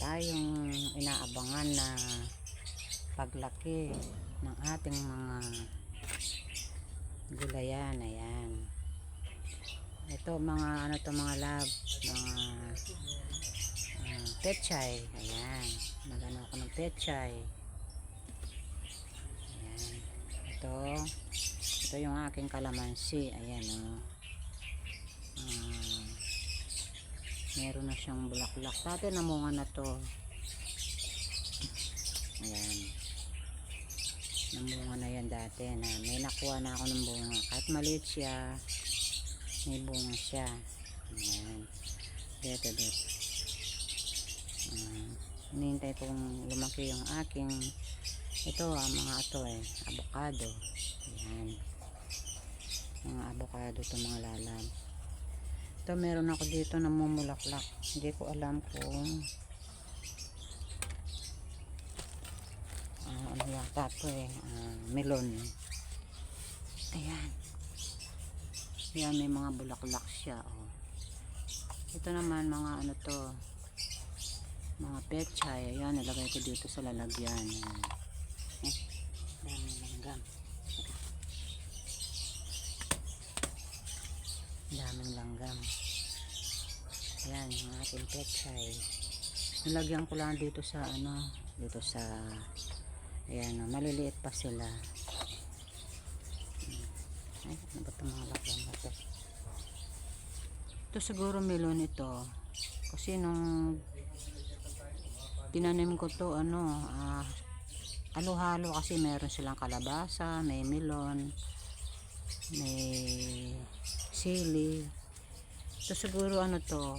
tayong inaabangan na paglaki ng ating mga gulayan. Ayan, ito mga ano to mga love, mga pechay. Ayan, magano ako ng pechay. Ayan, ito yung aking kalamansi. Ayan meron na siyang bulaklak. Dati namunga na to. Ayan, namunga na yan dati. May nakuha na ako ng bunga. Kahit maliit siya, may bunga siya. Ayan, dito. Hinihintay kong lumaki yung aking mga avocado. Ayan, mga avocado to mga lalab. Ito meron ako dito na mumulaklak. Hindi ko alam kung ano yata ito melon. Ayan, yan may mga bulaklak siya. Ito naman mga ano to, mga pechay. Ayan, nilagay ko dito sa lalagyan. Daming langgam. Daming langgam. Ayan, yung ating pechay. Nilagyan ko lang dito sa ayan, maliliit pa sila. Ay, ano ba itong mga langgam na to? Ito siguro melon ito. Kasi nung tinanim ko to halo-halo, kasi meron silang kalabasa, may melon, may sili. Ito siguro ano to.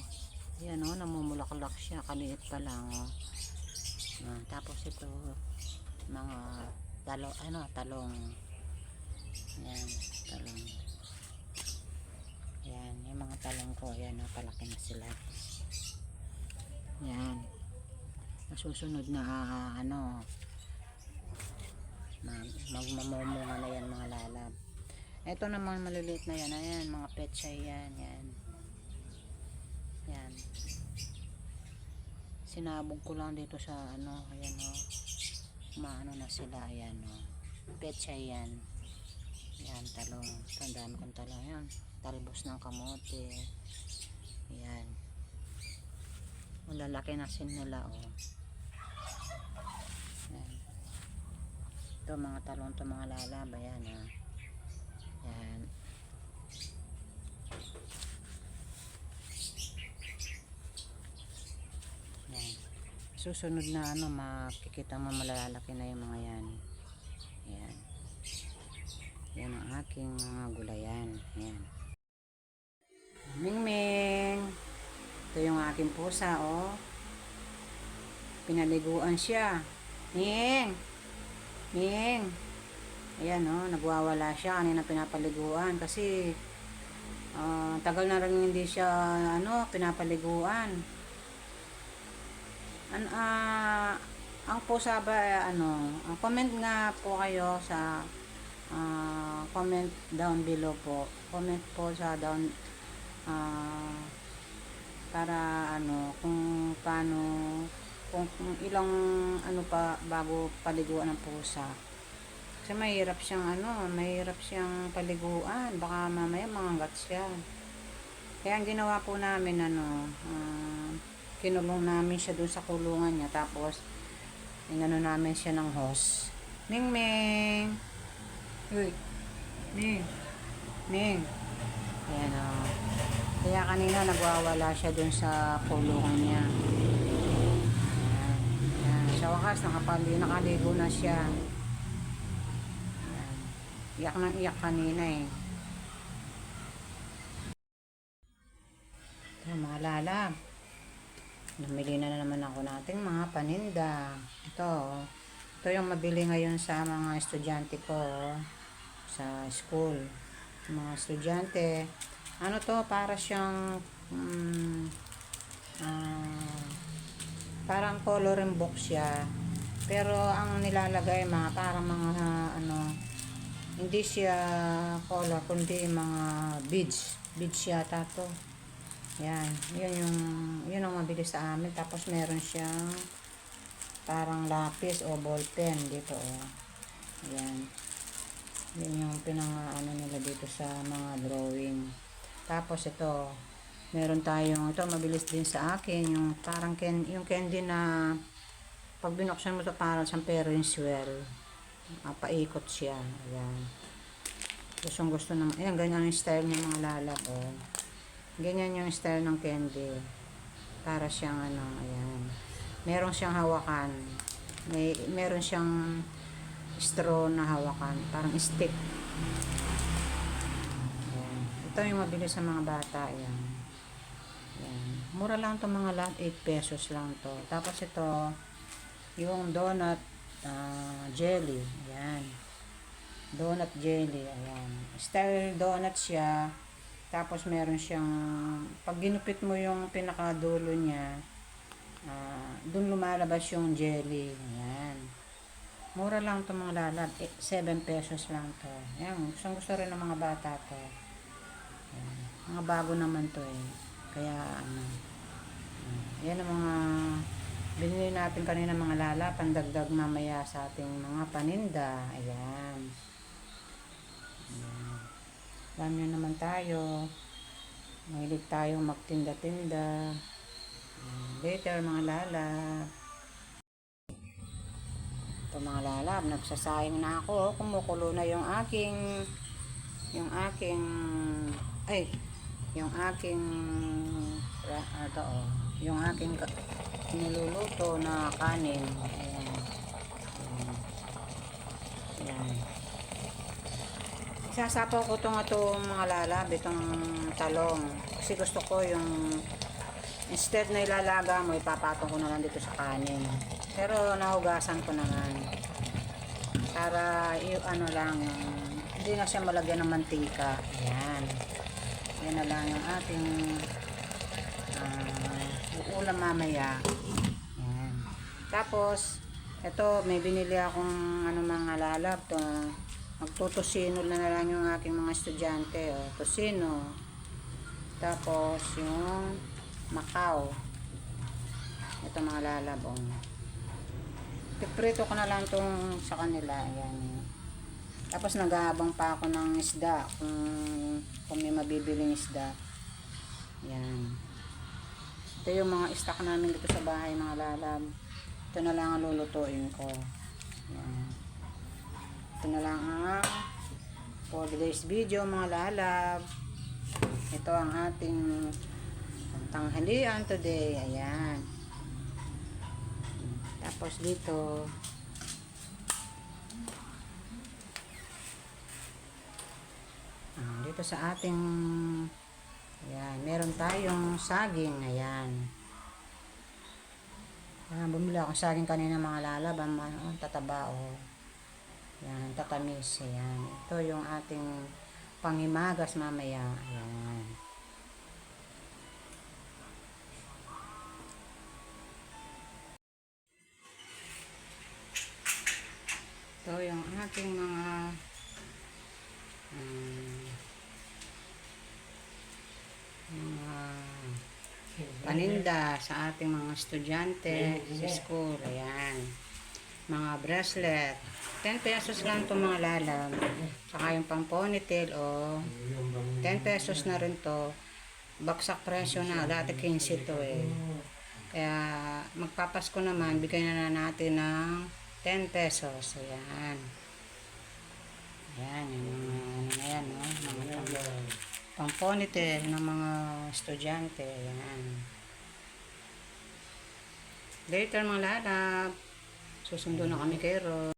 Ayan namumulaklak siya, kaliit pa lang tapos ito mga talong. Ayan, talong. Ayan, yung mga talong ko, ayan palaki na sila. Ayan, susunod na magmamumunga na yan mga lalab. Ito naman maliliit na yan. Ayan, mga pechay yan. Yan, sinabog ko lang dito sa ayan maano na sila. Ayan pechay yan. Yan, talong. Ito, ang dami kong talong. Yan, talbos ng kamote. Ayan, malalaki na sin nila. Ayan. Ito mga talong to mga lalab. Ayan Ayan, susunod na makikita mo malalaki na yung mga yan. Ayan, yan ang aking mga gulayan. Ayan, Mingming, ito yung aking pusa. Pinaliguan siya. Ming, ayan nagwawala siya. Kanina pinapaliguan kasi tagal na rin hindi siya pinapaliguan. Ang pusa ba comment nga po kayo sa comment down below po. Comment po sa down para kung paano, kung ilang pa bago paliguan ng pusa. Kasi mahirap siyang paliguan, baka mamaya mangangat siya. Kaya ang ginawa po namin kinulong namin siya doon sa kulungan niya, tapos inano namin siya ng hose. Ming. Uy, Ming. Ayan kaya kanina nagwawala siya doon sa kulungan niya. Ayan. Sa wakas nakaligo na siya. Iyak nang iyak kanina Maalala, namili na naman ako nating mga paninda. Ito yung mabili ngayon sa mga estudyante ko sa school. Mga estudyante, para siyang parang coloring book siya, pero ang nilalagay parang mga hindi siya color kundi mga beads yata to. Yan, yun ang mabilis sa amin. Tapos meron siyang parang lapis o ball pen dito, oh. Yan. Yun yung ano nila dito sa mga drawing. Tapos ito, meron tayong, ito mabilis din sa akin, yung parang yung candy na pag binuksan mo ito parang siyang Ferris wheel. Paikot siya. Ayan. Gusto naman. Ayan, ganyan yung style ng mga lalab, oh. Ganyan yung style ng candy. Para siyang ano, ayan. Meron siyang hawakan. Meron siyang straw na hawakan. Parang stick. Ayan. Ito yung mabilis sa mga bata. Ayan. Ayan. Mura lang itong mga lahat. 8 pesos lang to. Tapos ito, yung donut jelly. Ayan. Donut jelly. Ayan. Style donut siya. Tapos meron siyang, pag ginupit mo yung pinakadulo niya, dun lumalabas yung jelly. Ayan. Mura lang itong mga lalab. 7 pesos lang to. Ayan. Gusto rin ng mga bata to. Ayan. Mga bago naman to eh. Kaya ano. Yan ang mga binili natin kanina mga lalab. Pandagdag mamaya sa ating mga paninda. Ayan. Ayan. Alam nyo naman tayo. Mahilig tayong magtinda-tinda. Later mga lalab. Ito mga lalab, nagsasayang na ako. Kumukulo na yung aking yung aking niluluto na kanin. Ayan. Ayan. Isasapaw ko itong mga lalab, itong talong. Kasi gusto ko yung instead na ilalaga mo, ipapatong ko na lang dito sa kanin. Pero nahugasan ko naman. Para ano lang, hindi na siya malagyan ng mantika. Ayan. Yan na lang yung ating ulam mamaya. Ayan. Tapos, ito, may binili akong mga lalab to. Magtutosino na lang yung aking mga estudyante. O, tosino. Tapos, yung Macau. Ito mga lalab. O. Piprito ko na lang itong sa kanila. Ayan. Tapos, nag-aabang pa ako ng isda. Kung may mabibiling isda. Ayan. Ito yung mga stock namin dito sa bahay mga lalab. Ito na lang ang lulutuin ko. Ayan. Ito na lang ang for today's video mga lalab. Ito ang ating tanghalian today. Ayan. Tapos dito dito sa ating ayan, meron tayong saging. Ayan. Bumili ako saging kanina mga lalab. Tataba o. Ayan, tatamis. Ayan. Ito yung ating pangimagas mamaya. Ayan. Ito yung ating mga paninda sa ating mga estudyante sa school. Ayan. Mga bracelet. 10 pesos lang itong mga lalab. Saka yung pang ponytail o 10 pesos na rin to. Baksak presyo na. Dati 15 to eh. Kaya magpapasko naman, bigay na natin ng 10 pesos. Ayan. Ayan. Yung mga yan, no? Mga pang ponytail ng mga estudyante. Ayan. Later mga lalab. Susundo na kami kay Ro.